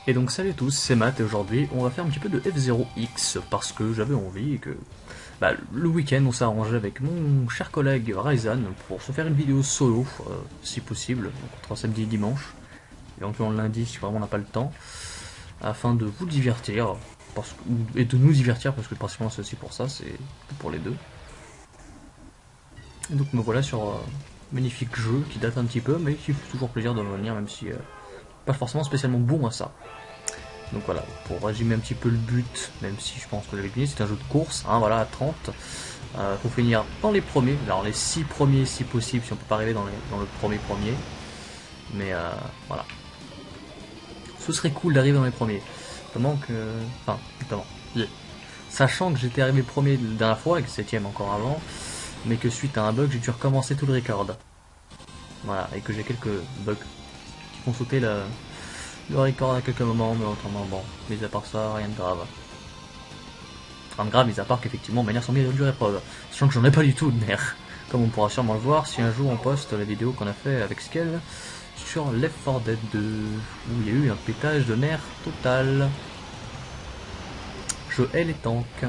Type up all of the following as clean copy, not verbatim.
Et donc salut à tous, c'est Matt et aujourd'hui on va faire un petit peu de F0X parce que j'avais envie et que le week-end on s'est arrangé avec mon cher collègue Ryzan pour se faire une vidéo solo si possible, donc entre samedi et dimanche, éventuellement le lundi si vraiment on n'a pas le temps, afin de vous divertir et de nous divertir parce que principalement c'est aussi pour ça, c'est pour les deux. Et donc me voilà sur un magnifique jeu qui date un petit peu mais qui fait toujours plaisir de revenir même si pas forcément spécialement bon à ça. Donc voilà, pour résumer un petit peu le but, même si je pense que vous l'avez deviné, c'est un jeu de course, hein, voilà, à 30. Faut finir dans les premiers, alors les 6 premiers si possible, si on peut pas arriver dans le premier. Mais voilà. Ce serait cool d'arriver dans les premiers. Notamment que. Enfin, notamment. Sachant que j'étais arrivé premier la dernière fois, et que 7ème encore avant, mais que suite à un bug, j'ai dû recommencer tout le record. Voilà, et que j'ai quelques bugs qui font sauter le record à quelques moments, mais autrement, bon, mis à part ça, rien de grave. Rien de grave, mis à part qu'effectivement, mes nerfs sont mis à dure épreuve. Sachant que j'en ai pas du tout de nerfs. Comme on pourra sûrement le voir si un jour on poste la vidéo qu'on a fait avec Scale sur Left 4 Dead 2, où il y a eu un pétage de nerfs total. Je hais les tanks.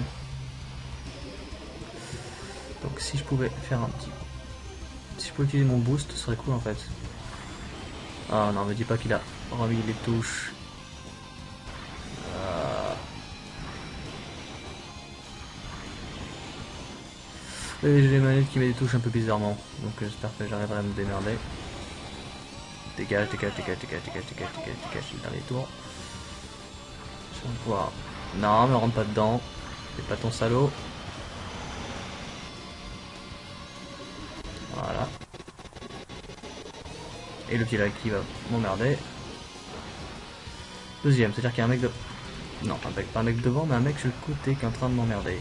Donc si je pouvais faire un petit... Si je pouvais utiliser mon boost, ce serait cool en fait. Ah non, me dis pas qu'il a remis les touches. Et j'ai les manettes qui mettent des touches un peu bizarrement. Donc j'espère que j'arriverai à me démerder. Dégage, dégage, dégage, dégage, dégage, dégage, dégage, dégage, le dernier tour. Je vais pouvoir... Non, me rentre pas dedans. Fais pas ton salaud. Voilà. Et le petit là qui va m'emmerder. Deuxième, c'est-à-dire qu'il y a un mec de... Non, pas un mec devant, mais un mec sur le côté qui est en train de m'emmerder.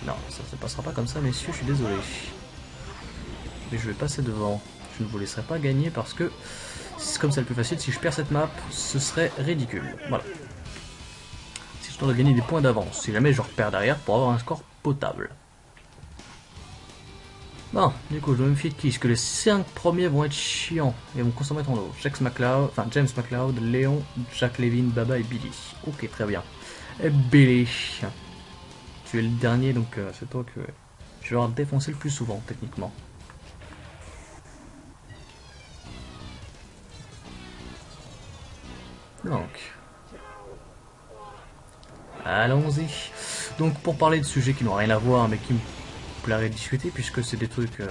Non, ça se passera pas comme ça, messieurs, je suis désolé. Mais je vais passer devant. Je ne vous laisserai pas gagner parce que c'est comme ça le plus facile. Si je perds cette map, ce serait ridicule. Voilà. Si je dois gagner des points d'avance, si jamais je repère derrière pour avoir un score potable. Bon, du coup, je dois me fier de qui? Parce que les 5 premiers vont être chiants et vont consommer ton lot. James McLeod, Léon, Jack Levin, Baba et Billy. Ok, très bien. Et Billy, tu es le dernier, donc c'est toi que je vais avoir défoncé le plus souvent, techniquement. Donc, allons-y. Donc, pour parler de sujets qui n'ont rien à voir, mais qui me plairait de discuter, puisque c'est des trucs que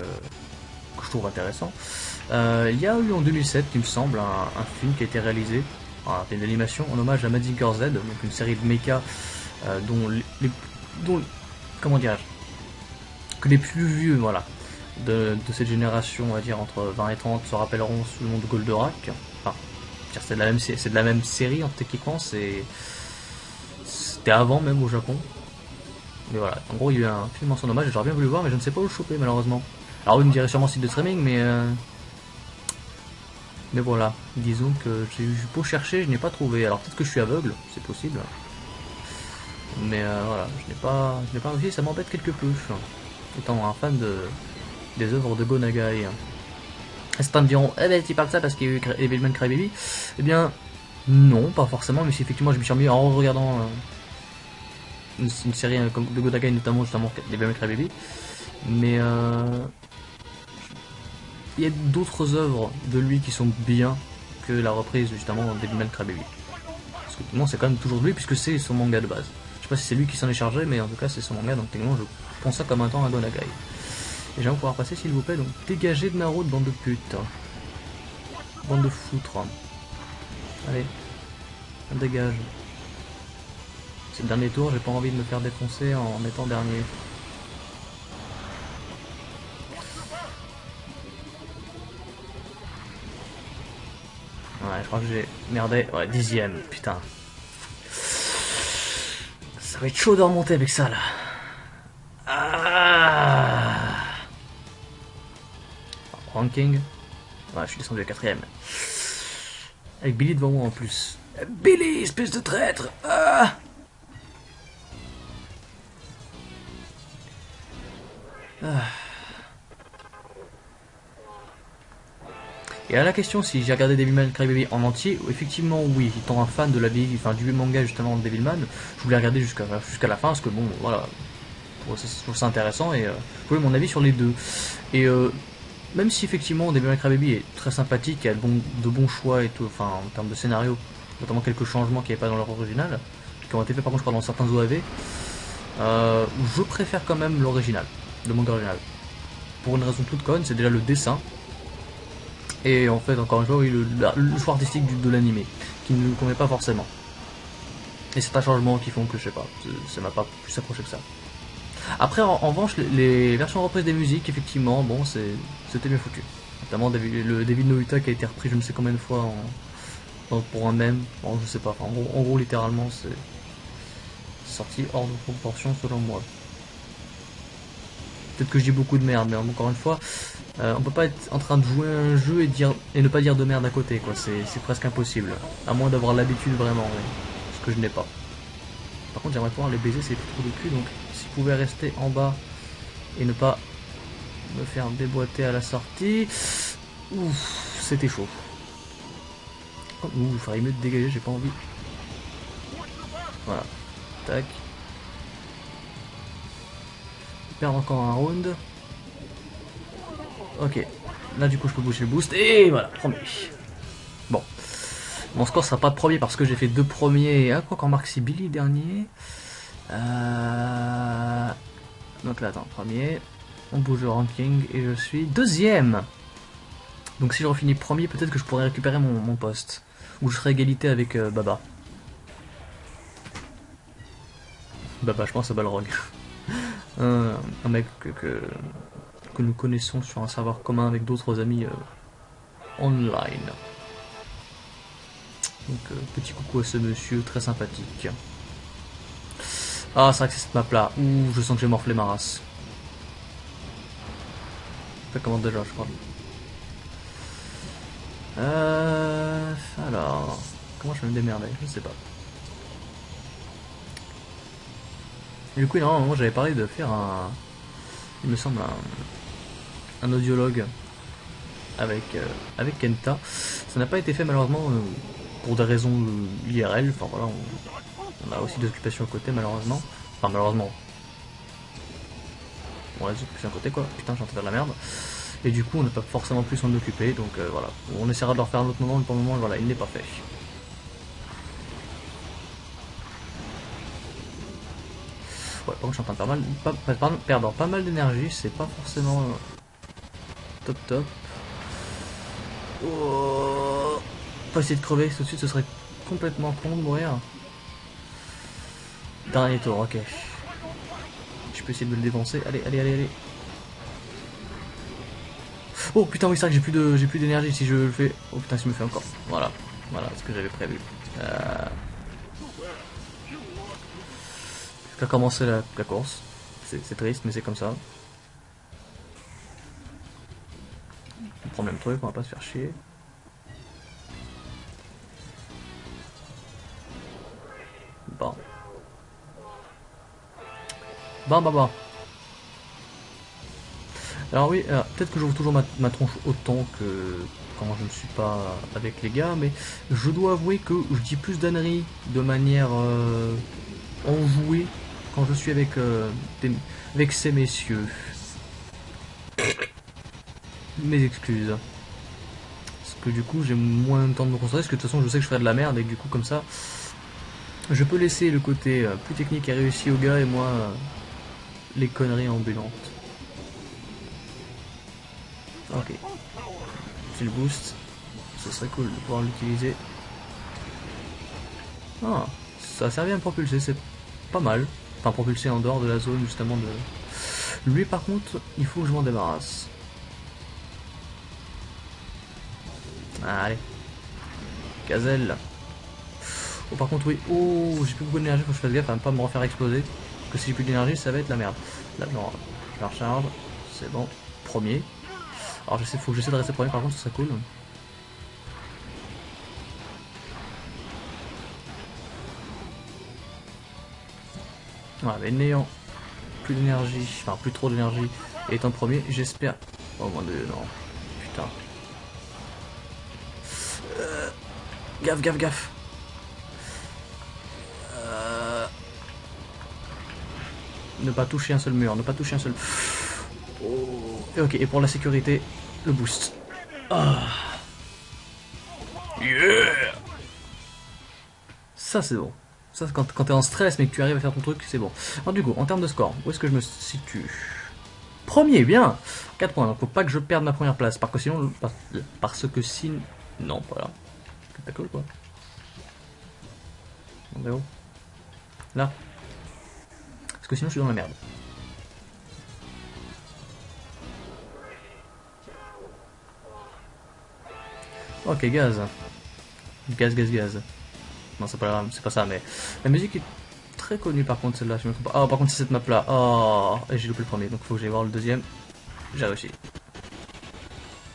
je trouve intéressants. Il y a eu en 2007, il me semble, un film qui a été réalisé, un film d'animation en hommage à Mazinger Z, donc une série de mecha dont comment dirais-je, que les plus vieux, voilà, de cette génération, on va dire entre 20 et 30, se rappelleront sous le nom de Goldorak. Enfin, c'est de la même série, en techniquement, c'était avant même au Japon. Mais voilà, en gros, il y a eu un film en son hommage, j'aurais bien voulu le voir, mais je ne sais pas où le choper, malheureusement. Alors, vous me direz sûrement site de streaming, mais voilà, disons que j'ai eu beau chercher, je n'ai pas trouvé. Alors, peut-être que je suis aveugle, c'est possible. Mais voilà, je n'ai pas réussi, ça m'embête quelque peu. Étant un fan des œuvres de Go Nagai. Certains me diront, eh ben, tu parles de ça parce qu'il y a eu Devilman Crybaby. Eh bien, non, pas forcément, mais si effectivement je me suis remis en regardant une série de Go Nagai, notamment justement Devilman Crybaby. Mais il y a d'autres œuvres de lui qui sont bien que la reprise justement de Devilman Crybaby. Parce que non, c'est quand même toujours de lui puisque c'est son manga de base. Je sais pas si c'est lui qui s'en est chargé, mais en tout cas c'est son manga, donc techniquement je prends ça comme un temps à Go Nagai. Et j'aimerais pouvoir passer s'il vous plaît, donc dégagez de ma route, bande de putes. Bande de foutre. Allez, on dégage. C'est le dernier tour, j'ai pas envie de me faire défoncer en étant dernier. Ouais, je crois que j'ai merdé. Ouais, 10ème, putain. Ça va être chaud de remonter avec ça là. Ah. Ranking. Ouais, je suis descendu à 4ème. Avec Billy devant moi en plus. Billy, espèce de traître. Ah. Et à la question si j'ai regardé Devilman Crybaby en entier, effectivement oui, étant un fan de la vieille, enfin du manga justement de Devilman, je voulais regarder jusqu'à la fin parce que bon voilà, je trouve ça intéressant et je voulais mon avis sur les deux. Et même si effectivement Devilman Crybaby est très sympathique, il y a de bons choix et tout, enfin en termes de scénario, notamment quelques changements qu'il n'y avait pas dans leur original, qui ont été faits par contre je crois dans certains OAV, je préfère quand même l'original, le manga original. Pour une raison toute conne, c'est déjà le dessin. Et en fait, encore une fois, oui, le choix artistique de l'animé, qui ne me convient pas forcément. Et c'est un changement qui font que, je sais pas, ça m'a pas plus approché que ça. Après, en revanche, les versions reprises des musiques, effectivement, bon, c'était bien foutu. Notamment le David no Uta qui a été repris je ne sais combien de fois pour un mème, bon, je sais pas, en gros littéralement, c'est sorti hors de proportion selon moi. Peut-être que je dis beaucoup de merde, mais encore une fois, on peut pas être en train de jouer à un jeu et ne pas dire de merde à côté, quoi. C'est presque impossible. À moins d'avoir l'habitude vraiment, ouais. Ce que je n'ai pas. Par contre, j'aimerais pouvoir les baiser ces trous de cul, donc s'ils pouvaient rester en bas et ne pas me faire déboîter à la sortie. Ouf, c'était chaud. Ouh, il faudrait mieux dégager, j'ai pas envie. Voilà. Tac. Perdre encore un round. Ok. Là, du coup, je peux bouger le boost. Et voilà, premier. Bon. Mon score sera pas premier parce que j'ai fait deux premiers. Ah, quoi qu'en marque, c'est Billy dernier. Donc là, attends, premier. On bouge le ranking et je suis deuxième. Donc si je refinis premier, peut-être que je pourrais récupérer mon poste. Ou je serai égalité avec Baba. Baba, je pense à Balrog. un mec que nous connaissons sur un serveur commun avec d'autres amis online. Donc petit coucou à ce monsieur très sympathique. Ah, c'est vrai que c'est cette map là. Ouh, je sens que j'ai morflé ma race. Ça commence déjà, je crois. Alors, comment je vais me démerder? Je sais pas. Et du coup, normalement, j'avais parlé de faire il me semble, un audiologue avec Kenta. Ça n'a pas été fait malheureusement pour des raisons IRL. Enfin voilà, on a aussi des occupations à côté malheureusement. Enfin malheureusement. On a des occupations à côté quoi. Putain, j'ai en train de faire de la merde. Et du coup, on n'a pas forcément pu s'en occuper. Donc voilà, on essaiera de le refaire à un autre moment. Mais pour le moment, voilà, il n'est pas fait. Ouais, par contre, je suis en train de perdre pas mal d'énergie. C'est pas forcément top. Oh, pas essayer de crever tout de suite, ce serait complètement con de mourir. Dernier tour, ok. Je peux essayer de le défoncer. Allez. Oh putain, oui, c'est vrai que j'ai plus d'énergie si je le fais. Oh putain, je me fais encore. Voilà ce que j'avais prévu. Je vais commencer la course. C'est triste, mais c'est comme ça. On prend le même truc, on va pas se faire chier. Bon. Alors oui, peut-être que j'ouvre toujours ma tronche autant que quand je ne suis pas avec les gars, mais je dois avouer que je dis plus d'âneries de manière enjouée quand je suis avec ces messieurs. Mes excuses. Parce que du coup j'ai moins de temps de me concentrer, parce que de toute façon je sais que je ferai de la merde et que du coup comme ça, je peux laisser le côté plus technique et réussi aux gars et moi les conneries ambulantes. Ok. C'est le boost. Ce serait cool de pouvoir l'utiliser. Ah, ça a servi à me propulser, c'est pas mal. Enfin, propulser en dehors de la zone justement de... Lui par contre, il faut que je m'en débarrasse. Allez. Gazelle. Oh par contre oui. Oh, j'ai plus beaucoup d'énergie, faut que je fasse gaffe à ne pas me refaire exploser. Parce que si j'ai plus d'énergie, ça va être la merde. Là, genre, je la recharge. C'est bon. Premier. Alors faut que j'essaie de rester premier par contre, ce serait cool. Voilà, mais n'ayant plus d'énergie, enfin plus trop d'énergie, et étant premier, j'espère... Oh mon dieu, non. Putain. Gaffe, gaffe, gaffe. Ne pas toucher un seul mur, ne pas toucher un seul... Oh. Et ok, et pour la sécurité, le boost. Ah. Yeah. Ça c'est bon. Ça quand t'es en stress mais que tu arrives à faire ton truc, c'est bon. Alors du coup, en termes de score, où est-ce que je me situe? Premier, bien 4 points, donc faut pas que je perde ma première place. Parce que sinon... Parce que sinon... Non, voilà. T'as cool quoi. On est où? Là. Parce que sinon je suis dans la merde. Ok, gaz. Gaz, gaz, gaz. Non, c'est pas grave, c'est pas ça, mais la musique est très connue par contre, celle-là. Je me trompe pas. Oh, par contre, c'est cette map-là. Oh, et j'ai loupé le premier, donc faut que j'aille voir le deuxième. J'ai réussi.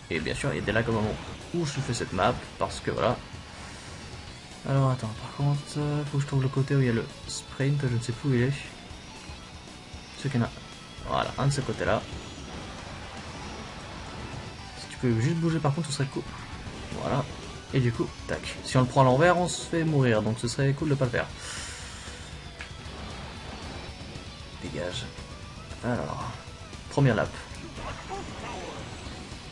Et bien sûr, il y a des lags au moment où je fais cette map, parce que voilà. Alors attends, par contre, faut que je trouve le côté où il y a le sprint, je ne sais plus où il est. Ce qu'il y en a. Voilà, un de ce côté-là. Si tu peux juste bouger par contre, ce serait cool. Voilà. Et du coup, tac. Si on le prend à l'envers, on se fait mourir, donc ce serait cool de pas le faire. Dégage. Alors, première lap.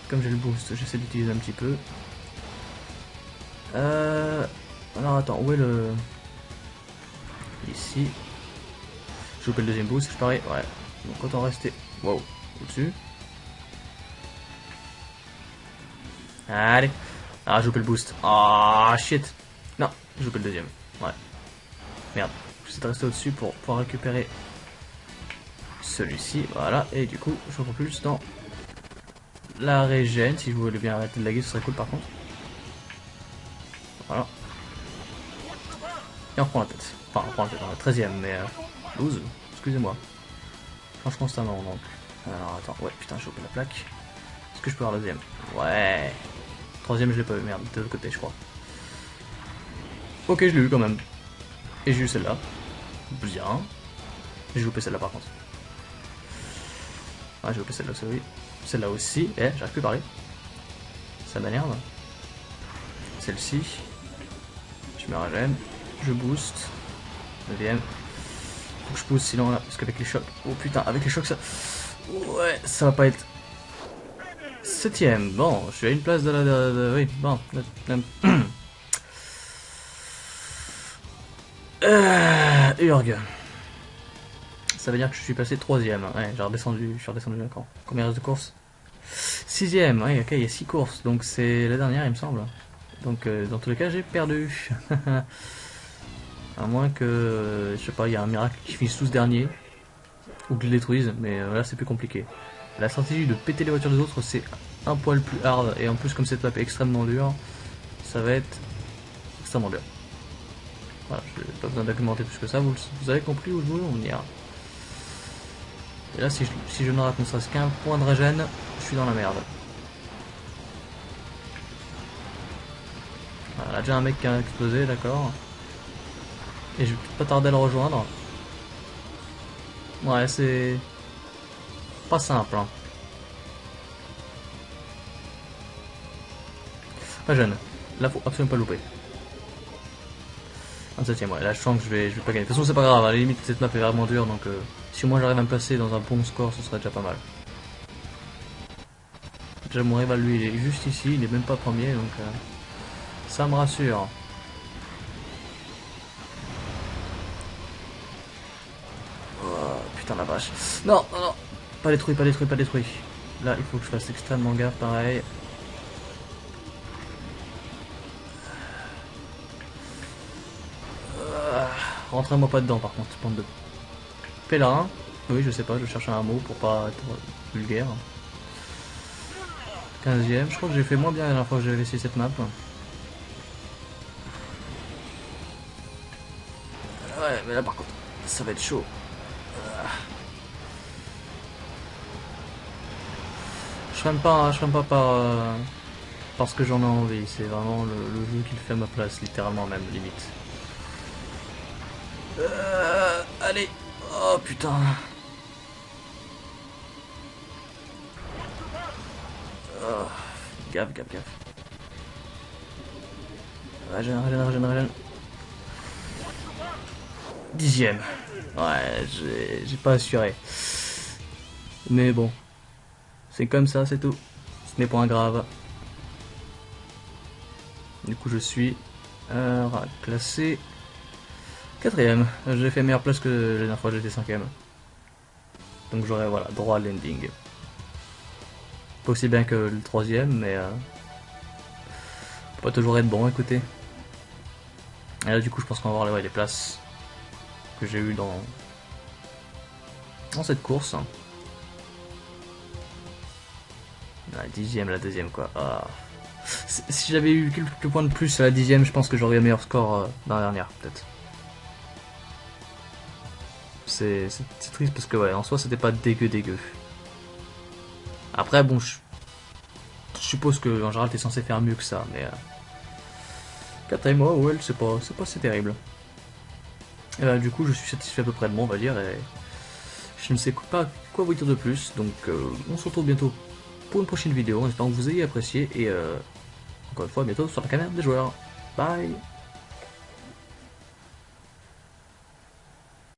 Comme j'ai le boost, j'essaie d'utiliser un petit peu. Alors attends, où est le... Ici. Je loupe le deuxième boost, je parie. Ouais. Donc autant rester... Wow. Au-dessus. Allez. Ah, j'ai loupé le boost. Ah, shit. Non, j'ai loupé le deuxième. Ouais. Merde. J'essaie de rester au-dessus pour pouvoir récupérer celui-ci. Voilà. Et du coup, je propulse dans la régène. Si vous voulez bien arrêter de laguer, ce serait cool par contre. Voilà. Et on reprend la tête. Enfin, on reprend la tête dans la 13ème, mais 12. Excusez-moi. Change constamment donc. Alors attends, ouais, putain, j'ai loupé la plaque. Est-ce que je peux avoir la deuxième? Ouais. Troisième, je l'ai pas eu, merde, de l'autre côté, je crois. Ok, je l'ai eu quand même. Et j'ai eu celle-là. Bien. J'ai loupé celle-là par contre. Ah, j'ai loupé celle-là aussi. Oui. Celle-là aussi. Eh, j'arrive plus à parler. Ça m'énerve. Celle-ci. Je me régène. Je booste. Neuvième. Faut que je booste sinon là. Parce qu'avec les chocs. Oh putain, avec les chocs ça. Ouais, ça va pas être. Septième. Bon, je suis à une place de la. Oui, bon. Urg. Ça veut dire que je suis passé troisième. Ouais, j'ai redescendu. Je suis redescendu encore. Combien reste de courses? Sixième. Ouais, ok, il y a 6 courses. Donc c'est la dernière, il me semble. Donc dans tous les cas, j'ai perdu. À moins que, je sais pas, il y a un miracle qui finisse tous dernier. Ou que je les détruise. Mais là, c'est plus compliqué. La stratégie de péter les voitures des autres, c'est un poil plus hard. Et en plus, comme cette map est extrêmement dure, ça va être extrêmement dur. Voilà, je n'ai pas besoin d'argumenter plus que ça. Vous avez compris où je veux en venir. Et là, si je ne rate ne serait-ce qu'un point de régène, je suis dans la merde. Voilà, là, déjà un mec qui a explosé, d'accord. Et je vais pas tarder à le rejoindre. Ouais, c'est pas simple. Hein. Pas jeune. Là, faut absolument pas louper. 27ème, ouais. Là, je sens que je vais pas gagner. De toute façon, c'est pas grave. À la limite, cette map est vraiment dure. Donc, si moi j'arrive à me placer dans un bon score, ce serait déjà pas mal. Déjà, mon rival, lui, il est juste ici. Il est même pas premier. Donc, ça me rassure. Oh, putain, la vache. Non, non, non. Pas détruit, pas détruit, pas détruit. Là, il faut que je fasse extrêmement gaffe, pareil. Rentrez-moi pas dedans par contre, bande de pèlerins. Oui, je sais pas, je cherche un mot pour pas être vulgaire. 15ème, je crois que j'ai fait moins bien la dernière fois que j'avais essayé cette map. Ouais, mais là par contre, ça va être chaud. Je freine pas, parce que j'en ai envie, c'est vraiment le jeu qui le fait à ma place, littéralement même, limite. Allez. Oh putain. Oh, gaffe, gaffe, gaffe. Régène, régène, régène, régène. 10e. Ouais, j'ai pas assuré. Mais bon, c'est comme ça, c'est tout. Ce n'est pas grave. Du coup, je suis classé 4ème. J'ai fait meilleure place que la dernière fois, j'étais 5ème. Donc j'aurai voilà, droit à l'ending. Pas aussi bien que le 3ème, mais faut pas toujours être bon, écoutez. Et là, du coup, je pense qu'on va voir les places que j'ai eues dans cette course. La 10e, la 2e, quoi. Ah. Si j'avais eu quelques points de plus à la 10e, je pense que j'aurais eu un meilleur score dans la dernière, peut-être. C'est triste parce que, ouais, en soi, c'était pas dégueu. Après, bon, je suppose que en général, t'es censé faire mieux que ça, mais. 4 mois, ouais, c'est pas si terrible. Et du coup, je suis satisfait à peu près de moi, on va dire, et je ne sais pas quoi vous dire de plus, donc on se retrouve bientôt pour une prochaine vidéo, en espérant que vous ayez apprécié, et encore une fois, à bientôt sur la caméra des joueurs. Bye!